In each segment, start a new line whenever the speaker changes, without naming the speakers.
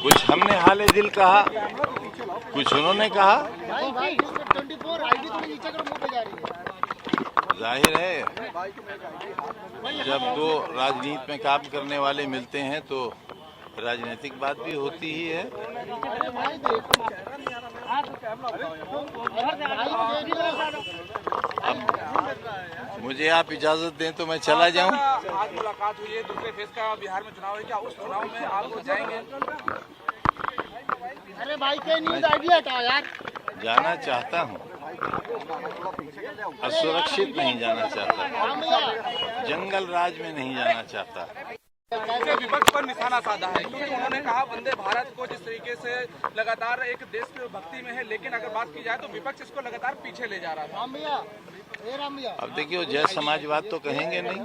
कुछ हमने हाले दिल कहा, कुछ उन्होंने कहा। जाहिर है जब दो राजनीति में काम करने वाले मिलते हैं तो राजनीतिक बात भी होती ही है। अब मुझे आप इजाजत दें तो मैं चला जाऊं।
आज मुलाकात हुई है, दूसरे फेज का बिहार में चुनाव है, क्या उस चुनाव में आप जाएंगे?
अरे भाई के न्यूज़ आइडिया हटाओ यार।
जाना चाहता हूं, असुरक्षित नहीं जाना चाहता, जंगल राज में नहीं जाना चाहता।
विपक्ष पर निशाना साधा है क्योंकि उन्होंने कहा वंदे भारत को जिस तरीके से लगातार एक देश की भक्ति में है, लेकिन अगर बात की जाए तो विपक्ष इसको लगातार पीछे ले जा रहा था।
अब देखिए जय समाजवाद तो कहेंगे नहीं,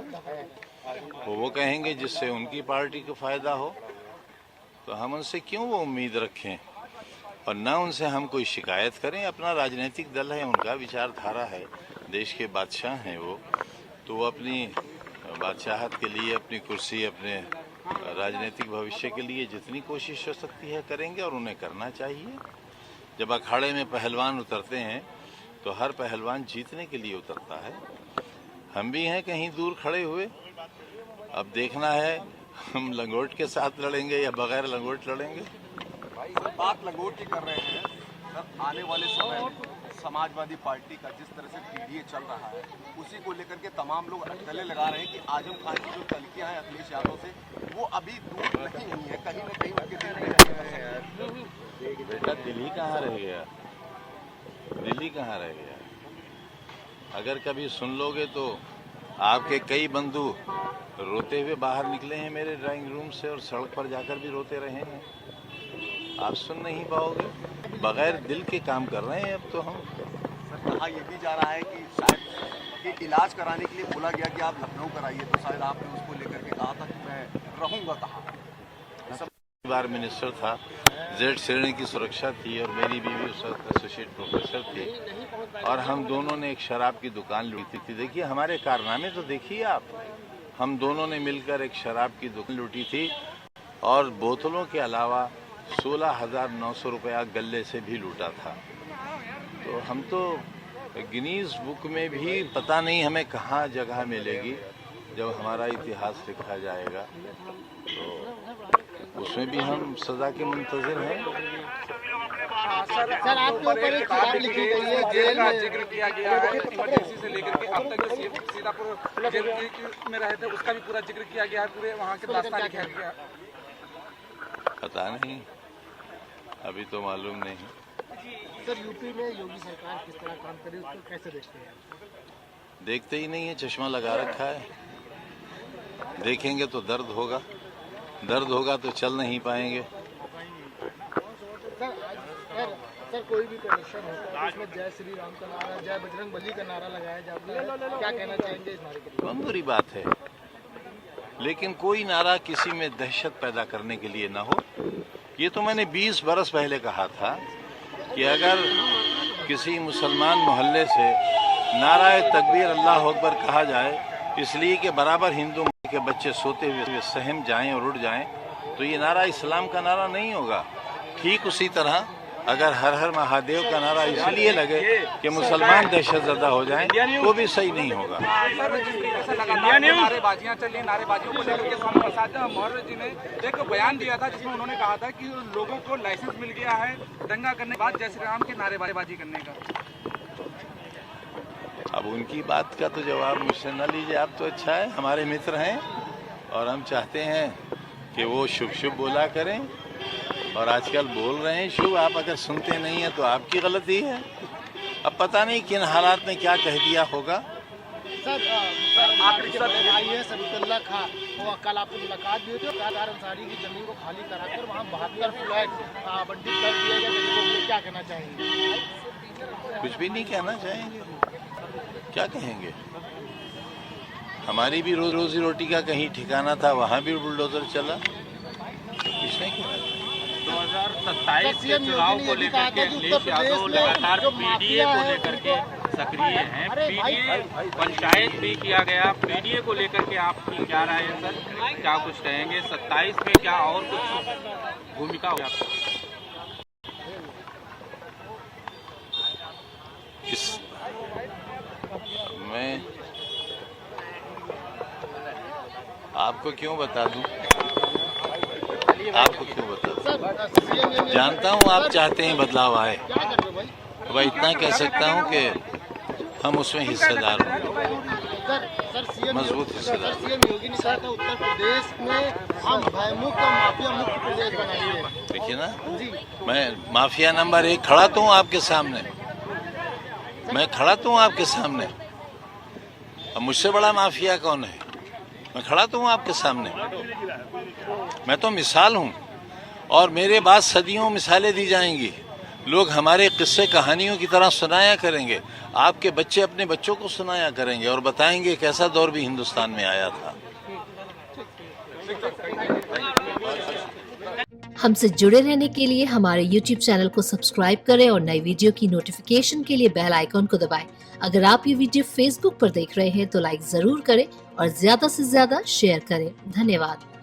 वो कहेंगे जिससे उनकी पार्टी को फायदा हो, तो हम उनसे क्यों वो उम्मीद रखें और न उनसे हम कोई शिकायत करें। अपना राजनीतिक दल है, उनका विचारधारा है, देश के बादशाह हैं वो, तो वो अपनी बादशाहत के लिए, अपनी कुर्सी, अपने राजनीतिक भविष्य के लिए जितनी कोशिश हो सकती है करेंगे और उन्हें करना चाहिए। जब अखाड़े में पहलवान उतरते हैं तो हर पहलवान जीतने के लिए उतरता है। हम भी हैं कहीं दूर खड़े हुए, अब देखना है हम लंगोट के साथ लड़ेंगे या बगैर लंगोट लड़ेंगे।
बात लंगोट की कर रहे हैं सर, आने वाले समय में समाजवादी पार्टी का जिस तरह से पीडीए चल रहा है उसी को लेकर के तमाम लोग गले लगा रहे हैं कि आजम खान की जो तलकियां हैं अखिलेश यादव से वो अभी दूर नहीं हुई है, कहीं न कहीं उनके दिल में।
बेटा दिल्ली कहाँ रह गया, दिल्ली कहाँ रह गया? अगर कभी सुन लोगे तो आपके कई बंधु रोते हुए बाहर निकले हैं मेरे ड्राइंग रूम से और सड़क पर जाकर भी रोते रहे हैं। आप सुन नहीं पाओगे, बगैर दिल के काम कर रहे हैं अब तो हम।
सर कहा यह भी जा रहा है कि शायद कि इलाज कराने के लिए बोला गया कि आप लखनऊ कराइए, तो शायद आपने उसको लेकर के कहा था कि मैं रहूंगा कहाँ।
बार मिनिस्टर था, जेड श्रेणी की सुरक्षा थी और मेरी बीवी उस वक्त एसोसिएट प्रोफेसर थी और हम दोनों ने एक शराब की दुकान लूटी थी। देखिए हमारे कारनामे तो देखिए आप, हम दोनों ने मिलकर एक शराब की दुकान लूटी थी और बोतलों के अलावा 16,900 रुपया गले से भी लूटा था। तो हम तो गिनीज बुक में भी पता नहीं हमें कहाँ जगह मिलेगी जब हमारा इतिहास लिखा जाएगा, तो उसमें भी हम सजा के मुंतजिर हैं।
सर आपके ऊपर एक किताब लिखी गई है, जेल
का जिक्र किया गया है, इमरजेंसी से लेकर के अब तक जो सीतापुर जेल में रहे थे उसका भी पूरा जिक्र किया गया है, पूरे वहाँ के दास्तान लिखा गया।
पता नहीं, अभी तो मालूम नहीं।
सर यूपी में योगी सरकार किस तरह काम कर रही है उसको कैसे देखते हैं?
देखते ही नहीं है, चश्मा लगा रखा है। देखेंगे तो दर्द होगा, दर्द होगा तो चल नहीं पाएंगे।
सर कोई भी प्रदर्शन होता है उसमें जय श्री राम का नारा, जय बजरंग बली का नारा लगाया जाता है, क्या कहना चाहेंगे इस नारे के लिए?
बहुत बुरी बात है, लेकिन कोई नारा किसी में दहशत पैदा करने के लिए ना हो। ये तो मैंने 20 बरस पहले कहा था कि अगर किसी मुसलमान मोहल्ले से नाराए तकबीर अल्लाह अकबर कहा जाए इसलिए कि बराबर हिंदू के बच्चे सोते हुए सहम जाएं और उड़ जाएं, तो ये नारा इस्लाम का नारा नहीं होगा। ठीक उसी तरह अगर हर हर महादेव का नारा इसलिए लगे कि मुसलमान दहशतजदा हो जाएं, वो भी सही नहीं होगा।
नारेबाजियां चली, नारेबाजियों को लेकर के स्वामी प्रसाद मौर्य जी ने एक बयान दिया था जिसमें उन्होंने कहा था कि लोगों को लाइसेंस मिल गया है दंगा करने के बाद जय श्री राम के नारेबाजी करने का।
अब उनकी बात का तो जवाब मुझसे न लीजिए आप, तो अच्छा है, हमारे मित्र हैं और हम चाहते हैं कि वो शुभ शुभ बोला करें और आजकल बोल रहे हैं शुभ। आप अगर सुनते नहीं हैं तो आपकी गलती है। अब पता नहीं किन हालात में क्या कह दिया होगा।
सर IAS अब्दुल्ला खां वो कल आपसे मुलाकात भी हुई थी, कादार अंसारी की जमीन को खाली कराकर वहाँ 72 फ्लैट आवंटित कर दिए गए गरीबों के लिए, क्या कहना चाहेंगे?
कुछ भी नहीं कहना चाहेंगे, क्या कहेंगे? हमारी भी रोजी रोटी का कहीं ठिकाना था, वहाँ भी बुलडोजर चला, किसने किया?
2027 के चुनाव को लेकर के अखिलेश यादव लगातार पीडीए को लेकर के सक्रिय हैं। पीडीए पंचायत भी किया गया, पीडीए को लेकर के आपकी क्या राय है सर, क्या कुछ कहेंगे? 27 में क्या और कुछ भूमिका होगी आपकी?
मैं आपको क्यों बता दूं? आपको क्यों बता दूं?
सर
जानता हूं आप चाहते हैं बदलाव आए,
क्या कर रहे हो भाई?
वह इतना कह सकता हूं कि हम उसमें हिस्सेदार हों,
सर सीएम
मजबूत हिस्सेदार।
सीएम योगी ने कहा था उत्तर प्रदेश में हम भयमुक्त और माफिया मुक्त प्रदेश बनाएंगे।
देखिए ना,
जी
मैं माफिया नंबर 1 खड़ा तो हूं आपके सामने, मैं खड़ा तो हूं आपके सामने। अब मुझसे बड़ा माफिया कौन है? मैं खड़ा तो हूं आपके सामने, मैं तो मिसाल हूं और मेरे बाद सदियों मिसालें दी जाएंगी। लोग हमारे किस्से कहानियों की तरह सुनाया करेंगे, आपके बच्चे अपने बच्चों को सुनाया करेंगे और बताएंगे कैसा दौर भी हिंदुस्तान में आया था।
हमसे जुड़े रहने के लिए हमारे YouTube चैनल को सब्सक्राइब करें और नई वीडियो की नोटिफिकेशन के लिए बेल आइकॉन को दबाएं। अगर आप ये वीडियो Facebook पर देख रहे हैं तो लाइक जरूर करें और ज्यादा से ज्यादा शेयर करें। धन्यवाद।